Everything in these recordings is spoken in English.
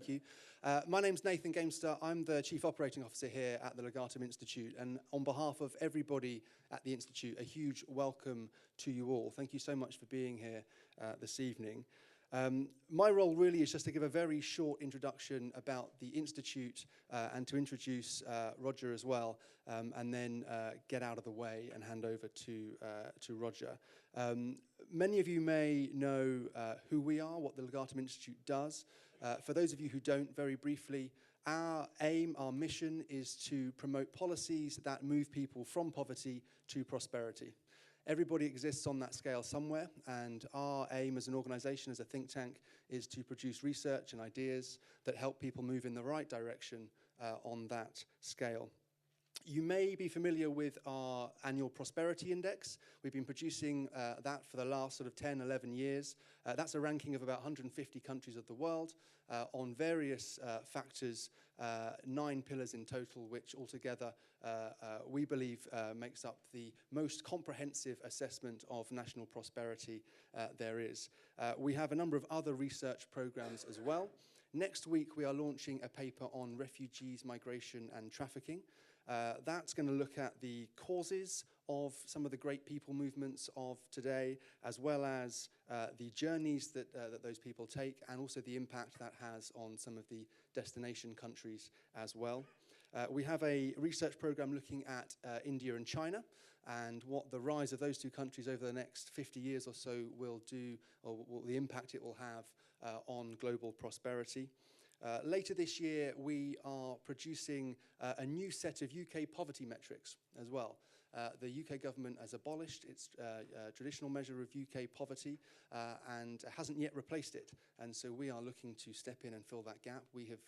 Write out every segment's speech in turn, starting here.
you. My name's Nathan Gamester. I'm the Chief Operating Officer here at the Legatum Institute, and on behalf of everybody at the Institute, a huge welcome to you all. Thank you so much for being here this evening. My role really is just to give a very short introduction about the Institute and to introduce Roger as well, and then get out of the way and hand over to Roger. Many of you may know who we are, what the Legatum Institute does. For those of you who don't, very briefly, our aim, our mission is to promote policies that move people from poverty to prosperity. Everybody exists on that scale somewhere, and our aim as an organization, as a think tank, is to produce research and ideas that help people move in the right direction on that scale. You may be familiar with our annual Prosperity Index. We've been producing that for the last sort of 10, 11 years. That's a ranking of about 150 countries of the world on various factors, 9 pillars in total, which altogether we believe makes up the most comprehensive assessment of national prosperity there is. We have a number of other research programs as well. Next week, we are launching a paper on refugees, migration, and trafficking. That's going to look at the causes of some of the great people movements of today, as well as the journeys that those people take, and also the impact that has on some of the destination countries as well. We have a research program looking at India and China, and what the rise of those two countries over the next 50 years or so will do, or the impact it will have on global prosperity. Later this year, we are producing a new set of UK poverty metrics as well. The UK government has abolished its traditional measure of UK poverty and hasn't yet replaced it. And so we are looking to step in and fill that gap. We have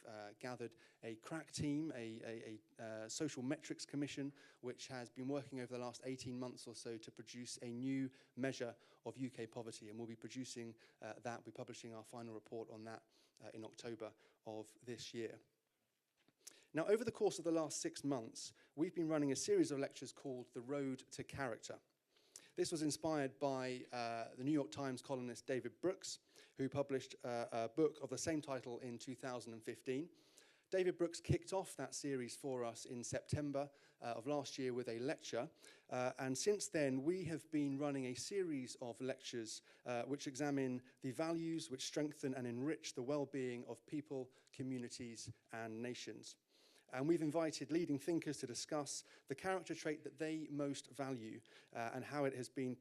gathered a crack team, a social metrics commission, which has been working over the last 18 months or so to produce a new measure of UK poverty. And we'll be producing that, we'll be publishing our final report on that in October of this year. Now, over the course of the last 6 months, we've been running a series of lectures called The Road to Character. This was inspired by the New York Times columnist David Brooks, who published a book of the same title in 2015. David Brooks kicked off that series for us in September of last year with a lecture, and since then we have been running a series of lectures which examine the values which strengthen and enrich the well-being of people, communities, and nations. And we've invited leading thinkers to discuss the character trait that they most value and how it has been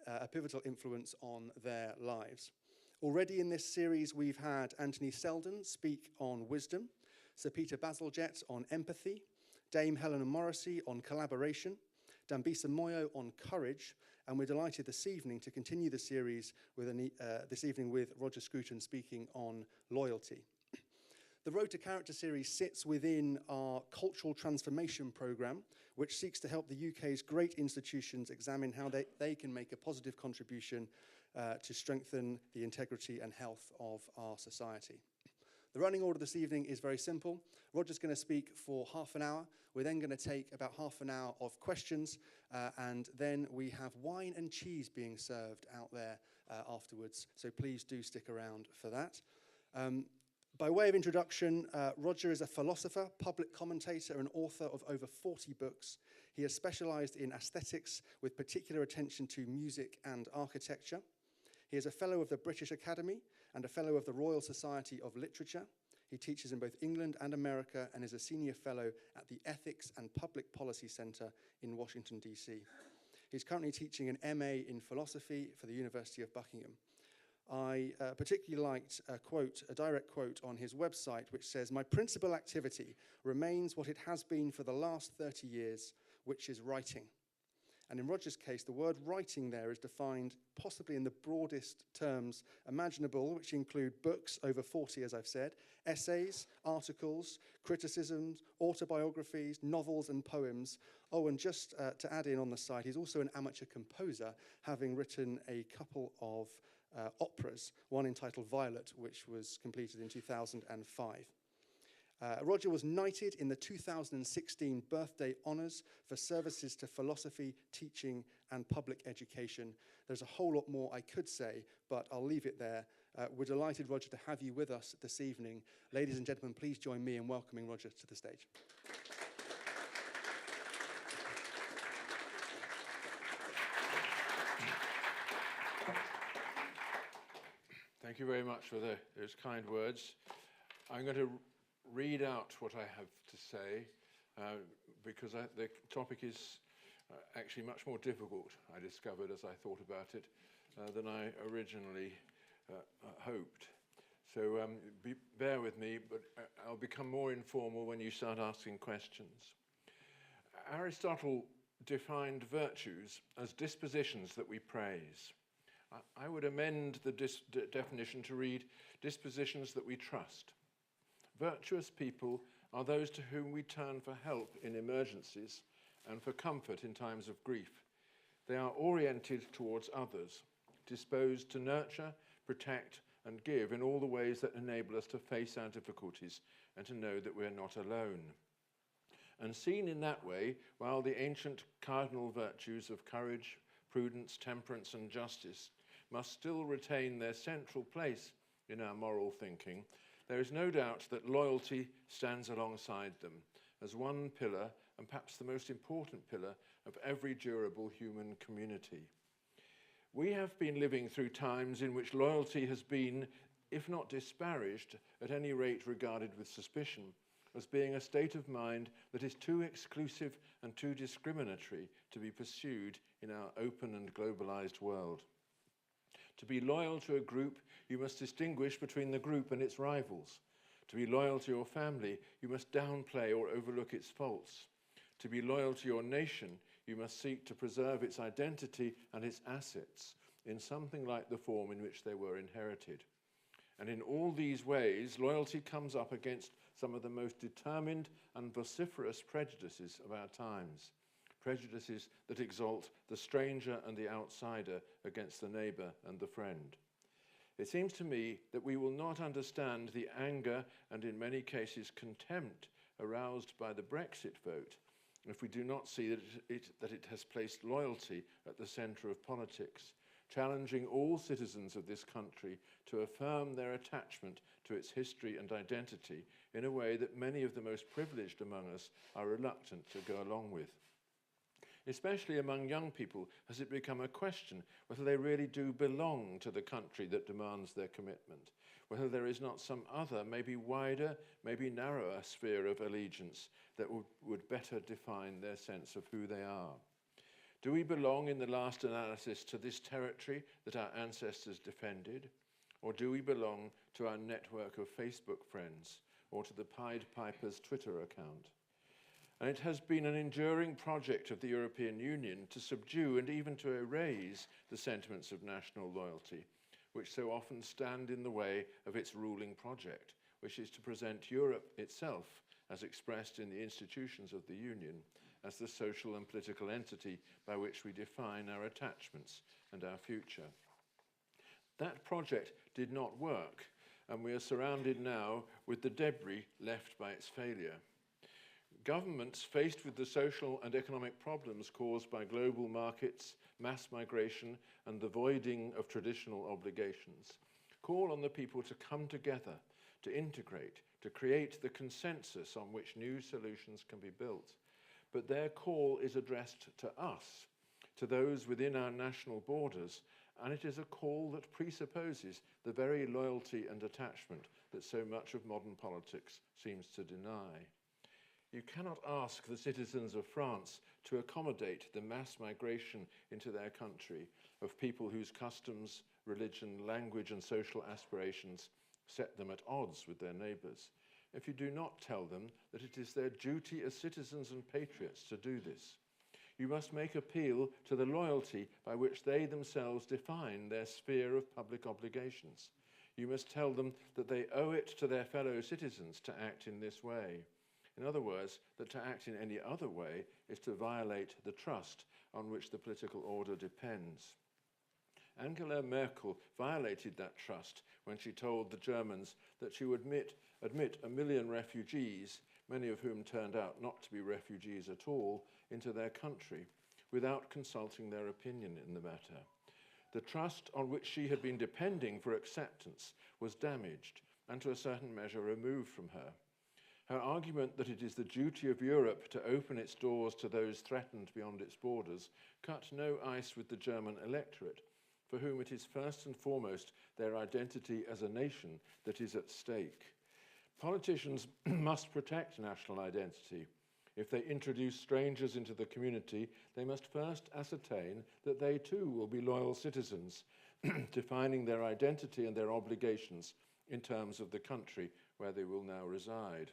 a pivotal influence on their lives. Already in this series, we've had Anthony Selden speak on wisdom, Sir Peter Bazalgette on empathy, Dame Helena Morrissey on collaboration, Dambisa Moyo on courage, and we're delighted this evening to continue the series with with Roger Scruton speaking on loyalty. The Road to Character series sits within our Cultural Transformation Programme, which seeks to help the UK's great institutions examine how they can make a positive contribution to strengthen the integrity and health of our society. The running order this evening is very simple. Roger's going to speak for half an hour. We're then going to take about half an hour of questions, and then we have wine and cheese being served out there afterwards, so please do stick around for that. By way of introduction, Roger is a philosopher, public commentator, and author of over 40 books. He has specialized in aesthetics with particular attention to music and architecture. He is a fellow of the British Academy and a fellow of the Royal Society of Literature. He teaches in both England and America and is a senior fellow at the Ethics and Public Policy Center in Washington, D.C. He's currently teaching an MA in philosophy for the University of Buckingham. I particularly liked a direct quote on his website, which says, "My principal activity remains what it has been for the last 30 years, which is writing." And in Roger's case, the word writing there is defined possibly in the broadest terms imaginable, which include books, over 40, as I've said, essays, articles, criticisms, autobiographies, novels, and poems. Oh, and just to add in on the side, he's also an amateur composer, having written a couple of operas, one entitled Violet, which was completed in 2005. Roger was knighted in the 2016 birthday honours for services to philosophy, teaching, and public education. There's a whole lot more I could say, but I'll leave it there We're delighted, Roger, to have you with us this evening. Ladies and gentlemen, please join me in welcoming Roger to the stage. Thank you very much for those kind words. I'm going to read out what I have to say because the topic is actually much more difficult, I discovered as I thought about it, than I originally hoped. So bear with me, but I'll become more informal when you start asking questions. Aristotle defined virtues as dispositions that we praise. I would amend the definition to read dispositions that we trust. Virtuous people are those to whom we turn for help in emergencies and for comfort in times of grief. They are oriented towards others, disposed to nurture, protect, and give in all the ways that enable us to face our difficulties and to know that we're not alone. And seen in that way, while the ancient cardinal virtues of courage, prudence, temperance, and justice must still retain their central place in our moral thinking, there is no doubt that loyalty stands alongside them as one pillar, and perhaps the most important pillar, of every durable human community. We have been living through times in which loyalty has been, if not disparaged, at any rate regarded with suspicion, as being a state of mind that is too exclusive and too discriminatory to be pursued in our open and globalized world. To be loyal to a group, you must distinguish between the group and its rivals. To be loyal to your family, you must downplay or overlook its faults. To be loyal to your nation, you must seek to preserve its identity and its assets in something like the form in which they were inherited. And in all these ways, loyalty comes up against some of the most determined and vociferous prejudices of our times. Prejudices that exalt the stranger and the outsider against the neighbour and the friend. It seems to me that we will not understand the anger and in many cases contempt aroused by the Brexit vote if we do not see that it has placed loyalty at the centre of politics, challenging all citizens of this country to affirm their attachment to its history and identity in a way that many of the most privileged among us are reluctant to go along with. Especially among young people, has it become a question whether they really do belong to the country that demands their commitment, whether there is not some other, maybe wider, maybe narrower sphere of allegiance that would better define their sense of who they are. Do we belong in the last analysis to this territory that our ancestors defended? Or do we belong to our network of Facebook friends or to the Pied Piper's Twitter account? And it has been an enduring project of the European Union to subdue and even to erase the sentiments of national loyalty, which so often stand in the way of its ruling project, which is to present Europe itself, as expressed in the institutions of the Union, as the social and political entity by which we define our attachments and our future. That project did not work, and we are surrounded now with the debris left by its failure. Governments faced with the social and economic problems caused by global markets, mass migration, and the voiding of traditional obligations call on the people to come together, to integrate, to create the consensus on which new solutions can be built. But their call is addressed to us, to those within our national borders, and it is a call that presupposes the very loyalty and attachment that so much of modern politics seems to deny. You cannot ask the citizens of France to accommodate the mass migration into their country of people whose customs, religion, language, and social aspirations set them at odds with their neighbours, if you do not tell them that it is their duty as citizens and patriots to do this. You must make appeal to the loyalty by which they themselves define their sphere of public obligations. You must tell them that they owe it to their fellow citizens to act in this way. In other words, that to act in any other way is to violate the trust on which the political order depends. Angela Merkel violated that trust when she told the Germans that she would admit 1 million refugees, many of whom turned out not to be refugees at all, into their country, without consulting their opinion in the matter. The trust on which she had been depending for acceptance was damaged and to a certain measure removed from her. Her argument that it is the duty of Europe to open its doors to those threatened beyond its borders cut no ice with the German electorate, for whom it is first and foremost their identity as a nation that is at stake. Politicians must protect national identity. If they introduce strangers into the community, they must first ascertain that they too will be loyal citizens, defining their identity and their obligations in terms of the country where they will now reside.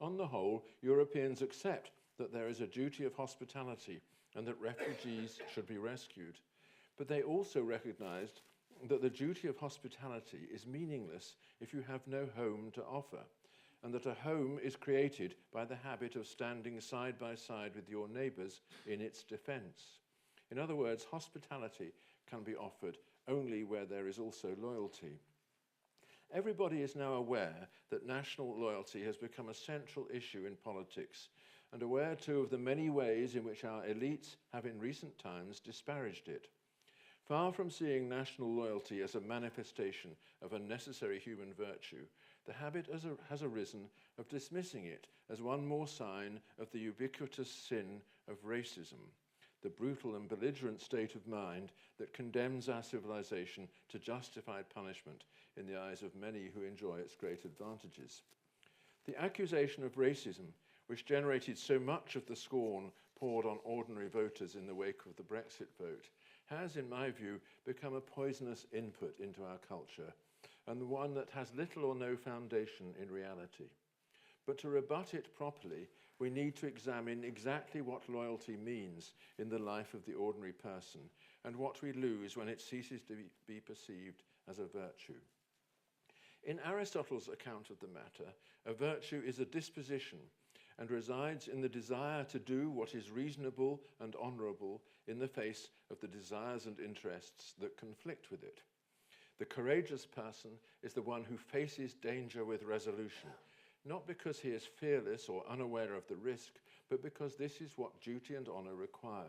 On the whole, Europeans accept that there is a duty of hospitality and that refugees should be rescued. But they also recognized that the duty of hospitality is meaningless if you have no home to offer, and that a home is created by the habit of standing side by side with your neighbors in its defense. In other words, hospitality can be offered only where there is also loyalty. Everybody is now aware that national loyalty has become a central issue in politics, and aware too of the many ways in which our elites have in recent times disparaged it. Far from seeing national loyalty as a manifestation of a necessary human virtue, the habit has arisen of dismissing it as one more sign of the ubiquitous sin of racism, the brutal and belligerent state of mind that condemns our civilization to justified punishment in the eyes of many who enjoy its great advantages. The accusation of racism, which generated so much of the scorn poured on ordinary voters in the wake of the Brexit vote, has, in my view, become a poisonous input into our culture, and one that has little or no foundation in reality. But to rebut it properly, we need to examine exactly what loyalty means in the life of the ordinary person, and what we lose when it ceases to be perceived as a virtue. In Aristotle's account of the matter, a virtue is a disposition and resides in the desire to do what is reasonable and honorable in the face of the desires and interests that conflict with it. The courageous person is the one who faces danger with resolution, not because he is fearless or unaware of the risk, but because this is what duty and honor require.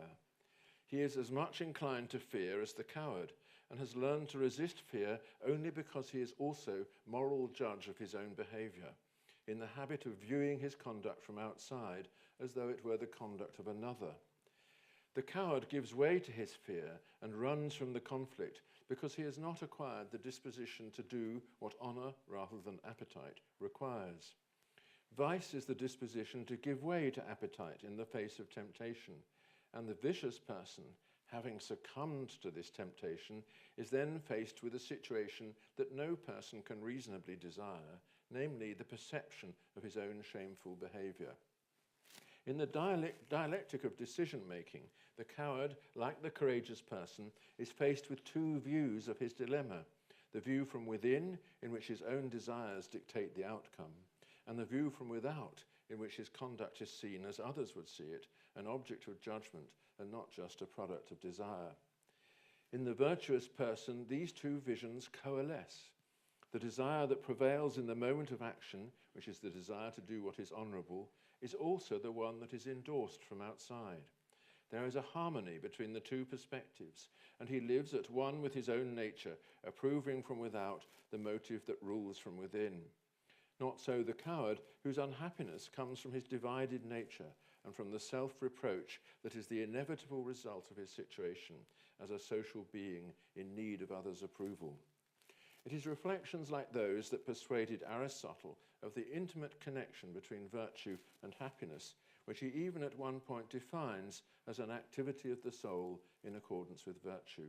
He is as much inclined to fear as the coward, and has learned to resist fear only because he is also moral judge of his own behavior, in the habit of viewing his conduct from outside as though it were the conduct of another. The coward gives way to his fear and runs from the conflict because he has not acquired the disposition to do what honor rather than appetite requires. Vice is the disposition to give way to appetite in the face of temptation, and the vicious person, having succumbed to this temptation, is then faced with a situation that no person can reasonably desire, namely the perception of his own shameful behavior. In the dialectic of decision-making, the coward, like the courageous person, is faced with two views of his dilemma: the view from within, in which his own desires dictate the outcome, and the view from without, in which his conduct is seen as others would see it, an object of judgment and not just a product of desire. In the virtuous person, these two visions coalesce. The desire that prevails in the moment of action, which is the desire to do what is honorable, is also the one that is endorsed from outside. There is a harmony between the two perspectives, and he lives at one with his own nature, approving from without the motive that rules from within. Not so the coward, whose unhappiness comes from his divided nature and from the self-reproach that is the inevitable result of his situation as a social being in need of others' approval. It is reflections like those that persuaded Aristotle of the intimate connection between virtue and happiness, which he even at one point defines as an activity of the soul in accordance with virtue.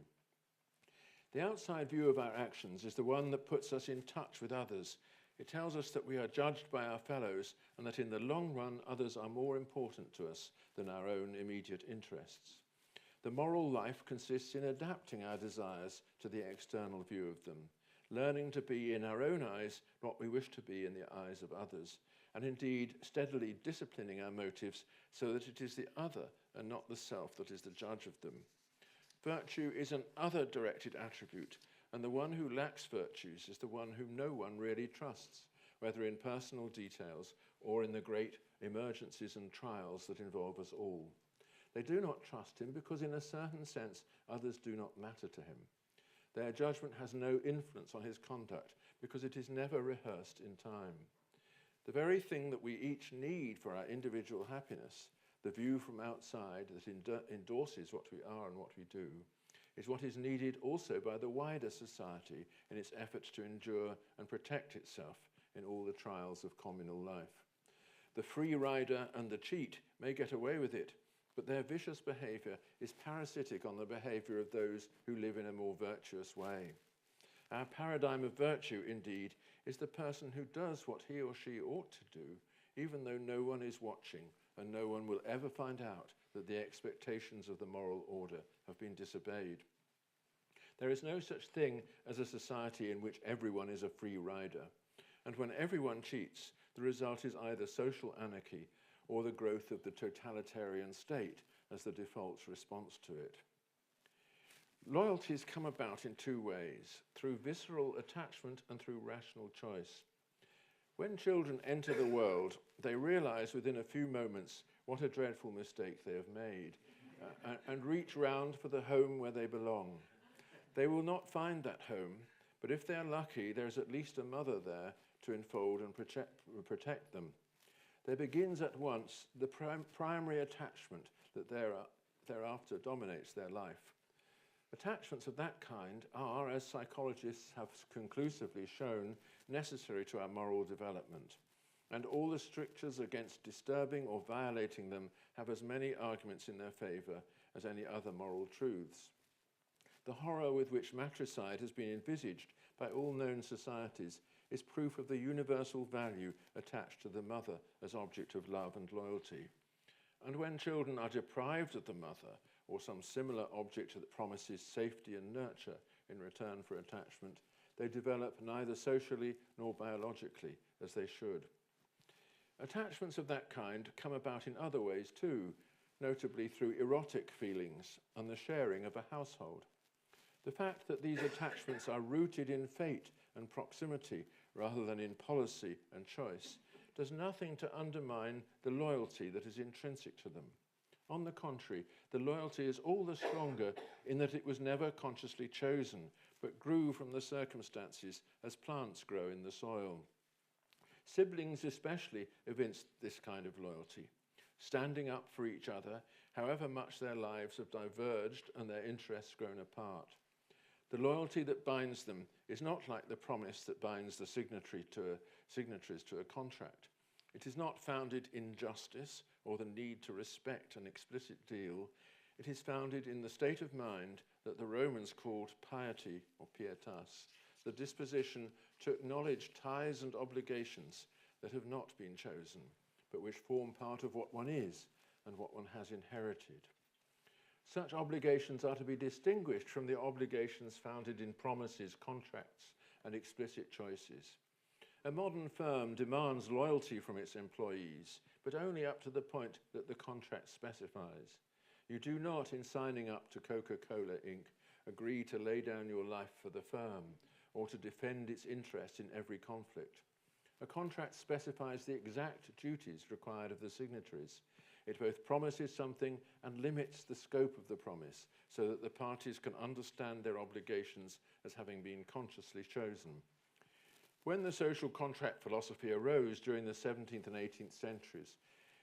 The outside view of our actions is the one that puts us in touch with others. It tells us that we are judged by our fellows and that in the long run others are more important to us than our own immediate interests. The moral life consists in adapting our desires to the external view of them, learning to be in our own eyes what we wish to be in the eyes of others, and indeed steadily disciplining our motives so that it is the other and not the self that is the judge of them. Virtue is an other-directed attribute, and the one who lacks virtues is the one whom no one really trusts, whether in personal details or in the great emergencies and trials that involve us all. They do not trust him because in a certain sense others do not matter to him. Their judgment has no influence on his conduct because it is never rehearsed in time. The very thing that we each need for our individual happiness, the view from outside that endorses what we are and what we do, is what is needed also by the wider society in its efforts to endure and protect itself in all the trials of communal life. The free rider and the cheat may get away with it, but their vicious behaviour is parasitic on the behaviour of those who live in a more virtuous way. Our paradigm of virtue, indeed, is the person who does what he or she ought to do, even though no one is watching and no one will ever find out that the expectations of the moral order have been disobeyed. There is no such thing as a society in which everyone is a free rider, and when everyone cheats, the result is either social anarchy or the growth of the totalitarian state as the default response to it. Loyalties come about in two ways, through visceral attachment and through rational choice. When children enter the world, they realize within a few moments what a dreadful mistake they have made and reach round for the home where they belong. They will not find that home, but if they're lucky, there's at least a mother there to enfold and protect them. There begins at once the primary attachment that thereafter dominates their life. Attachments of that kind are, as psychologists have conclusively shown, necessary to our moral development, and all the strictures against disturbing or violating them have as many arguments in their favour as any other moral truths. The horror with which matricide has been envisaged by all known societies is proof of the universal value attached to the mother as object of love and loyalty. And when children are deprived of the mother, or some similar object that promises safety and nurture in return for attachment, they develop neither socially nor biologically as they should. Attachments of that kind come about in other ways too, notably through erotic feelings and the sharing of a household. The fact that these attachments are rooted in fate and proximity rather than in policy and choice does nothing to undermine the loyalty that is intrinsic to them. On the contrary, the loyalty is all the stronger in that it was never consciously chosen, but grew from the circumstances as plants grow in the soil. Siblings especially evince this kind of loyalty, standing up for each other, however much their lives have diverged and their interests grown apart. The loyalty that binds them is not like the promise that binds the signatories to a contract. It is not founded in justice or the need to respect an explicit deal. It is founded in the state of mind that the Romans called piety or pietas, the disposition to acknowledge ties and obligations that have not been chosen, but which form part of what one is and what one has inherited. Such obligations are to be distinguished from the obligations founded in promises, contracts, and explicit choices. A modern firm demands loyalty from its employees, but only up to the point that the contract specifies. You do not, in signing up to Coca-Cola Inc., agree to lay down your life for the firm or to defend its interest in every conflict. A contract specifies the exact duties required of the signatories. It both promises something and limits the scope of the promise so that the parties can understand their obligations as having been consciously chosen. When the social contract philosophy arose during the 17th and 18th centuries,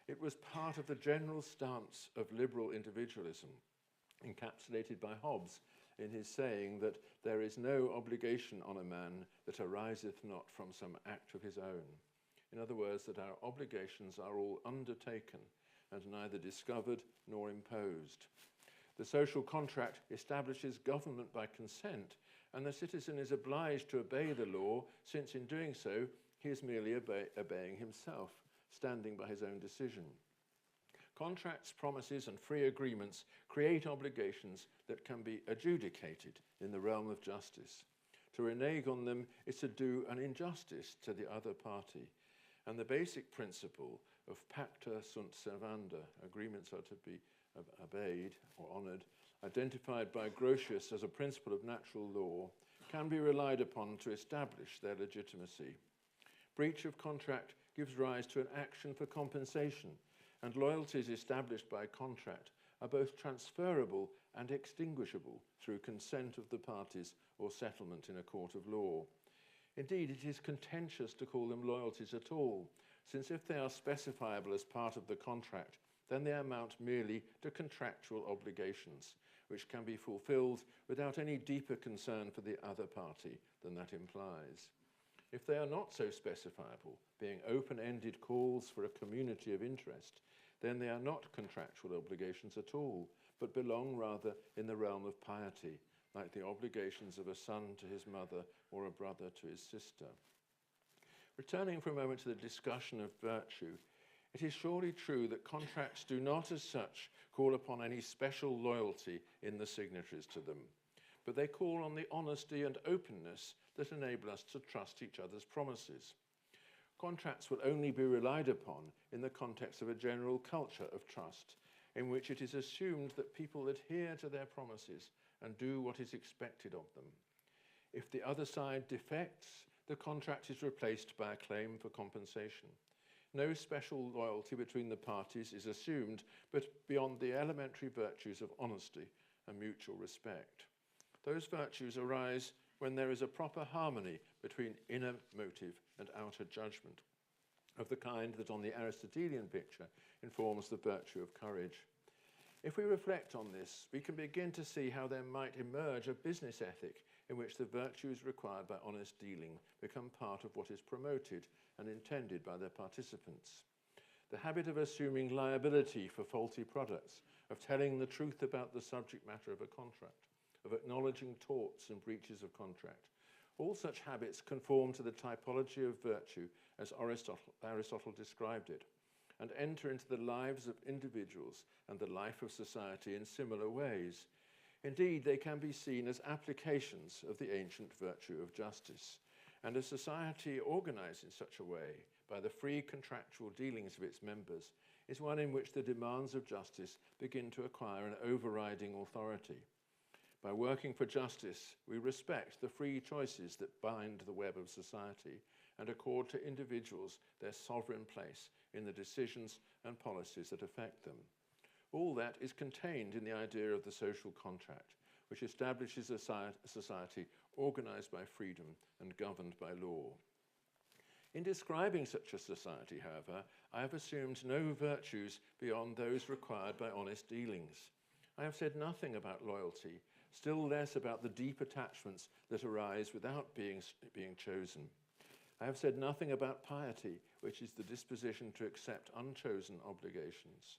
it was part of the general stance of liberal individualism, encapsulated by Hobbes in his saying that there is no obligation on a man that ariseth not from some act of his own. In other words, that our obligations are all undertaken and neither discovered nor imposed. The social contract establishes government by consent, and the citizen is obliged to obey the law, since in doing so, he is merely obeying himself, standing by his own decision. Contracts, promises, and free agreements create obligations that can be adjudicated in the realm of justice. To renege on them is to do an injustice to the other party, and the basic principle of pacta sunt servanda, agreements are to be obeyed or honoured, identified by Grotius as a principle of natural law, can be relied upon to establish their legitimacy. Breach of contract gives rise to an action for compensation, and loyalties established by contract are both transferable and extinguishable through consent of the parties or settlement in a court of law. Indeed, it is contentious to call them loyalties at all, since if they are specifiable as part of the contract, then they amount merely to contractual obligations, which can be fulfilled without any deeper concern for the other party than that implies. If they are not so specifiable, being open-ended calls for a community of interest, then they are not contractual obligations at all, but belong rather in the realm of piety, like the obligations of a son to his mother or a brother to his sister. Returning for a moment to the discussion of virtue, it is surely true that contracts do not as such call upon any special loyalty in the signatories to them, but they call on the honesty and openness that enable us to trust each other's promises. Contracts will only be relied upon in the context of a general culture of trust, in which it is assumed that people adhere to their promises and do what is expected of them. If the other side defects, the contract is replaced by a claim for compensation. No special loyalty between the parties is assumed, but beyond the elementary virtues of honesty and mutual respect. Those virtues arise when there is a proper harmony between inner motive and outer judgment, of the kind that on the Aristotelian picture informs the virtue of courage. If we reflect on this, we can begin to see how there might emerge a business ethic in which the virtues required by honest dealing become part of what is promoted and intended by their participants. The habit of assuming liability for faulty products, of telling the truth about the subject matter of a contract, of acknowledging torts and breaches of contract. All such habits conform to the typology of virtue as Aristotle described it, and enter into the lives of individuals and the life of society in similar ways. Indeed, they can be seen as applications of the ancient virtue of justice, and a society organized in such a way by the free contractual dealings of its members is one in which the demands of justice begin to acquire an overriding authority. By working for justice, we respect the free choices that bind the web of society and accord to individuals their sovereign place in the decisions and policies that affect them. All that is contained in the idea of the social contract, which establishes a society organized by freedom and governed by law. In describing such a society, however, I have assumed no virtues beyond those required by honest dealings. I have said nothing about loyalty, still less about the deep attachments that arise without being chosen. I have said nothing about piety, which is the disposition to accept unchosen obligations.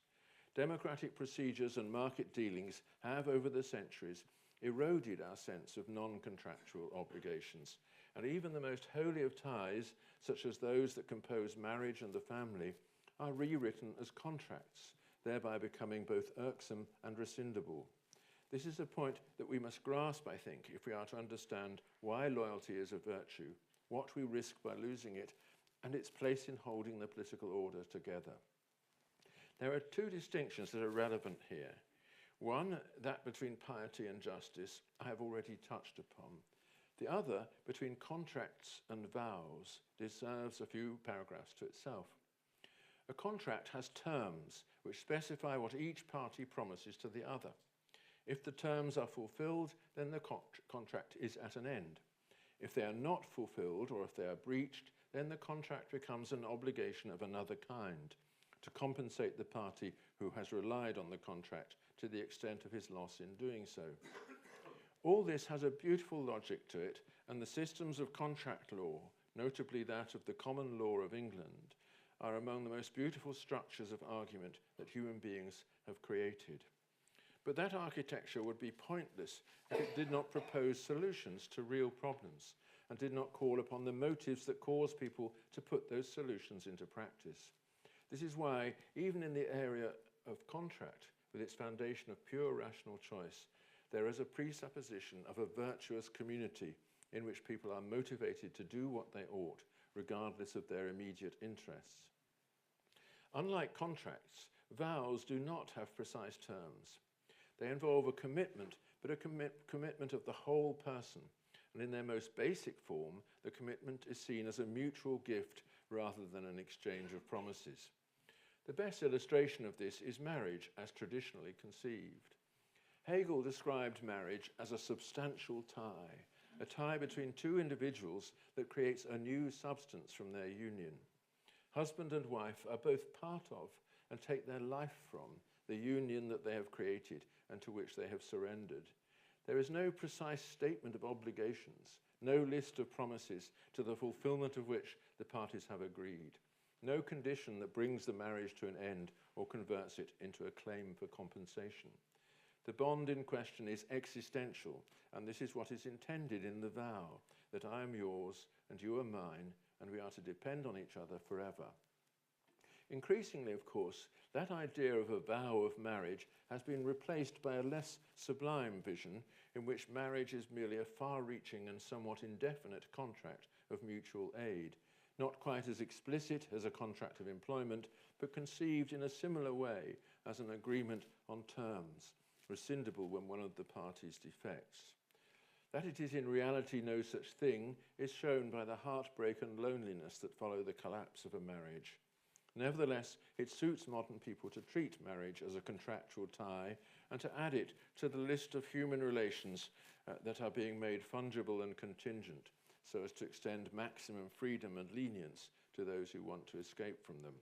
Democratic procedures and market dealings have, over the centuries, eroded our sense of non-contractual obligations, and even the most holy of ties, such as those that compose marriage and the family, are rewritten as contracts, thereby becoming both irksome and rescindable. This is a point that we must grasp, I think, if we are to understand why loyalty is a virtue, what we risk by losing it, and its place in holding the political order together. There are two distinctions that are relevant here. One, that between piety and justice, I have already touched upon. The other, between contracts and vows, deserves a few paragraphs to itself. A contract has terms which specify what each party promises to the other. If the terms are fulfilled, then the contract is at an end. If they are not fulfilled, or if they are breached, then the contract becomes an obligation of another kind, to compensate the party who has relied on the contract to the extent of his loss in doing so. All this has a beautiful logic to it, and the systems of contract law, notably that of the common law of England, are among the most beautiful structures of argument that human beings have created. But that architecture would be pointless if it did not propose solutions to real problems and did not call upon the motives that cause people to put those solutions into practice. This is why, even in the area of contract, with its foundation of pure rational choice, there is a presupposition of a virtuous community in which people are motivated to do what they ought, regardless of their immediate interests. Unlike contracts, vows do not have precise terms. They involve a commitment, but a commitment of the whole person. And in their most basic form, the commitment is seen as a mutual gift rather than an exchange of promises. The best illustration of this is marriage as traditionally conceived. Hegel described marriage as a substantial tie, a tie between two individuals that creates a new substance from their union. Husband and wife are both part of and take their life from the union that they have created and to which they have surrendered. There is no precise statement of obligations, no list of promises to the fulfillment of which the parties have agreed, no condition that brings the marriage to an end or converts it into a claim for compensation. The bond in question is existential, and this is what is intended in the vow, that I am yours and you are mine, and we are to depend on each other forever. Increasingly, of course, that idea of a vow of marriage has been replaced by a less sublime vision in which marriage is merely a far-reaching and somewhat indefinite contract of mutual aid, not quite as explicit as a contract of employment, but conceived in a similar way as an agreement on terms, rescindable when one of the parties defects. That it is in reality no such thing is shown by the heartbreak and loneliness that follow the collapse of a marriage. Nevertheless, it suits modern people to treat marriage as a contractual tie and to add it to the list of human relations that are being made fungible and contingent, so as to extend maximum freedom and lenience to those who want to escape from them.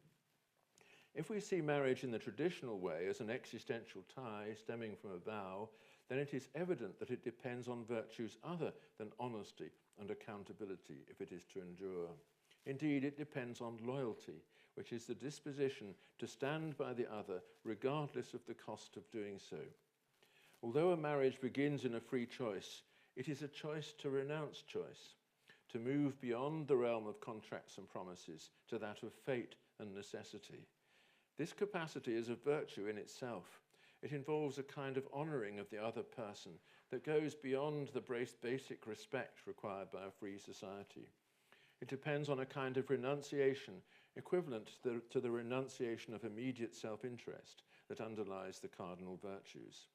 If we see marriage in the traditional way as an existential tie stemming from a vow, then it is evident that it depends on virtues other than honesty and accountability if it is to endure. Indeed, it depends on loyalty, which is the disposition to stand by the other regardless of the cost of doing so. Although a marriage begins in a free choice, it is a choice to renounce choice, to move beyond the realm of contracts and promises to that of fate and necessity. This capacity is a virtue in itself. It involves a kind of honouring of the other person that goes beyond the basic respect required by a free society. It depends on a kind of renunciation equivalent to the renunciation of immediate self-interest that underlies the cardinal virtues.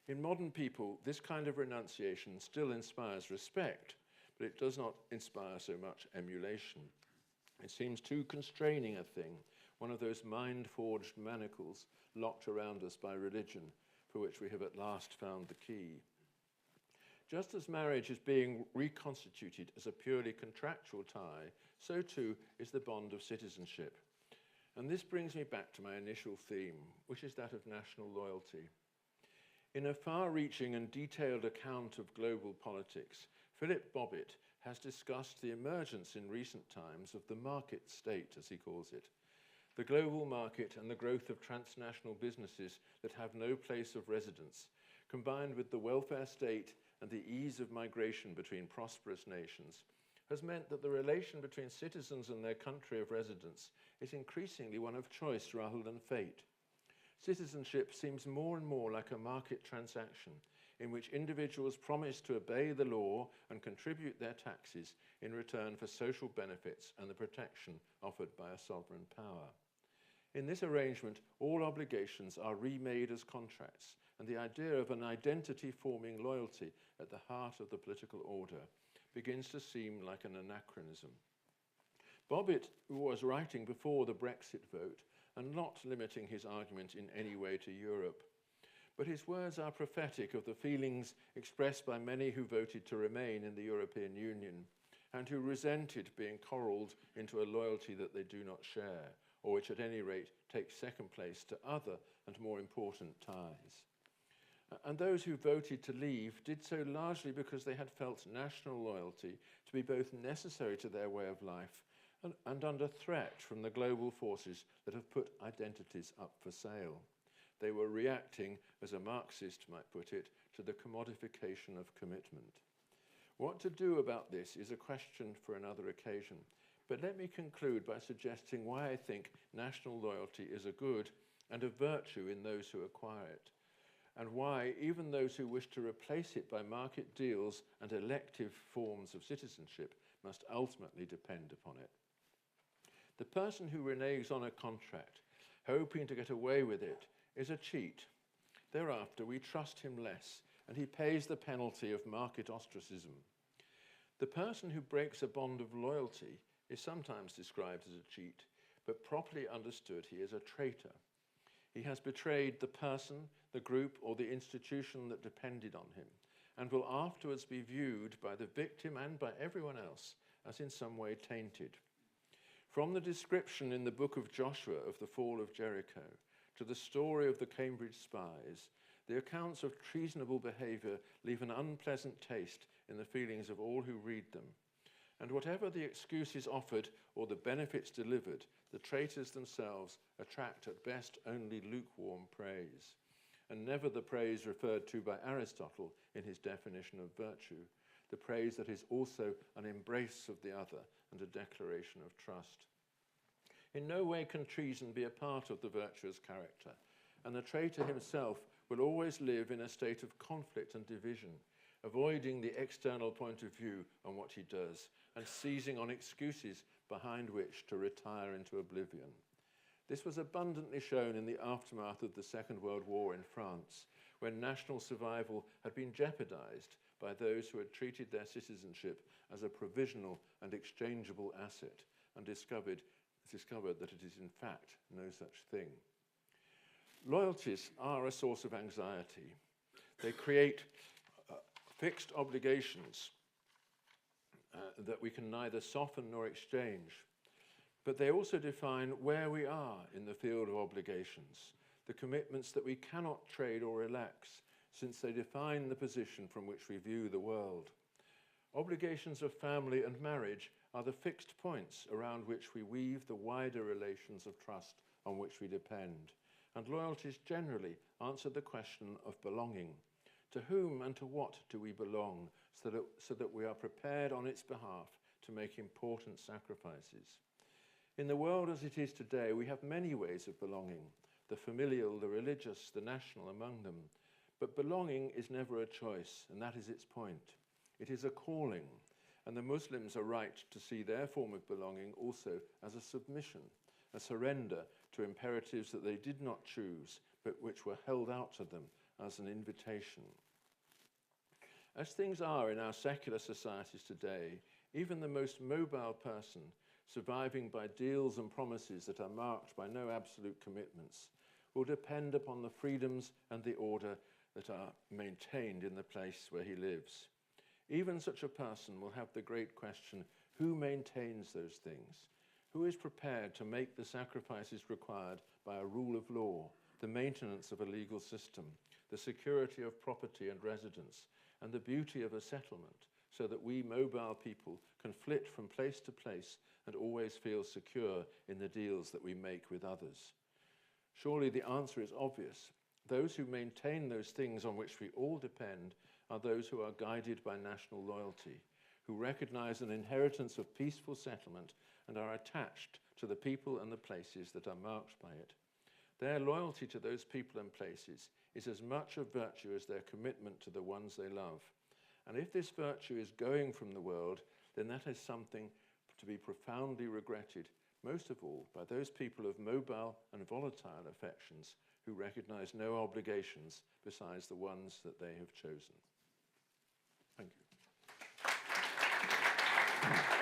In modern people, this kind of renunciation still inspires respect, but it does not inspire so much emulation. It seems too constraining a thing, one of those mind-forged manacles locked around us by religion, for which we have at last found the key. Just as marriage is being reconstituted as a purely contractual tie, so too is the bond of citizenship. And this brings me back to my initial theme, which is that of national loyalty. In a far-reaching and detailed account of global politics, Philip Bobbitt has discussed the emergence in recent times of the market state, as he calls it, the global market and the growth of transnational businesses that have no place of residence, combined with the welfare state and the ease of migration between prosperous nations, has meant that the relation between citizens and their country of residence is increasingly one of choice rather than fate. Citizenship seems more and more like a market transaction in which individuals promise to obey the law and contribute their taxes in return for social benefits and the protection offered by a sovereign power. In this arrangement, all obligations are remade as contracts, and the idea of an identity-forming loyalty at the heart of the political order begins to seem like an anachronism. Bobbitt was writing before the Brexit vote and not limiting his argument in any way to Europe. But his words are prophetic of the feelings expressed by many who voted to remain in the European Union and who resented being corralled into a loyalty that they do not share, or which at any rate takes second place to other and more important ties. And those who voted to leave did so largely because they had felt national loyalty to be both necessary to their way of life and under threat from the global forces that have put identities up for sale. They were reacting, as a Marxist might put it, to the commodification of commitment. What to do about this is a question for another occasion, but let me conclude by suggesting why I think national loyalty is a good and a virtue in those who acquire it, and why even those who wish to replace it by market deals and elective forms of citizenship must ultimately depend upon it. The person who reneges on a contract, hoping to get away with it, is a cheat. Thereafter, we trust him less, and he pays the penalty of market ostracism. The person who breaks a bond of loyalty is sometimes described as a cheat, but properly understood, he is a traitor. He has betrayed the person, the group, or the institution that depended on him, and will afterwards be viewed by the victim and by everyone else as in some way tainted. From the description in the book of Joshua of the fall of Jericho to the story of the Cambridge spies, the accounts of treasonable behaviour leave an unpleasant taste in the feelings of all who read them. And whatever the excuses offered or the benefits delivered, the traitors themselves attract at best only lukewarm praise, and never the praise referred to by Aristotle in his definition of virtue, the praise that is also an embrace of the other and a declaration of trust. In no way can treason be a part of the virtuous character, and the traitor himself will always live in a state of conflict and division, avoiding the external point of view on what he does, and seizing on excuses behind which to retire into oblivion. This was abundantly shown in the aftermath of the Second World War in France, when national survival had been jeopardized by those who had treated their citizenship as a provisional and exchangeable asset and discovered that it is in fact no such thing. Loyalties are a source of anxiety. They create fixed obligations that we can neither soften nor exchange. But they also define where we are in the field of obligations, the commitments that we cannot trade or relax, since they define the position from which we view the world. Obligations of family and marriage are the fixed points around which we weave the wider relations of trust on which we depend. And loyalties generally answer the question of belonging. To whom and to what do we belong, so that we are prepared on its behalf to make important sacrifices? In the world as it is today, we have many ways of belonging, the familial, the religious, the national among them. But belonging is never a choice, and that is its point. It is a calling, and the Muslims are right to see their form of belonging also as a submission, a surrender to imperatives that they did not choose, but which were held out to them as an invitation. As things are in our secular societies today, even the most mobile person, surviving by deals and promises that are marked by no absolute commitments, will depend upon the freedoms and the order that are maintained in the place where he lives. Even such a person will have the great question, who maintains those things? Who is prepared to make the sacrifices required by a rule of law, the maintenance of a legal system, the security of property and residence, and the beauty of a settlement, so that we mobile people can flit from place to place and always feel secure in the deals that we make with others? Surely the answer is obvious. Those who maintain those things on which we all depend are those who are guided by national loyalty, who recognize an inheritance of peaceful settlement and are attached to the people and the places that are marked by it. Their loyalty to those people and places is as much a virtue as their commitment to the ones they love. And if this virtue is going from the world, then that is something to be profoundly regretted, most of all by those people of mobile and volatile affections who recognize no obligations besides the ones that they have chosen. Thank you.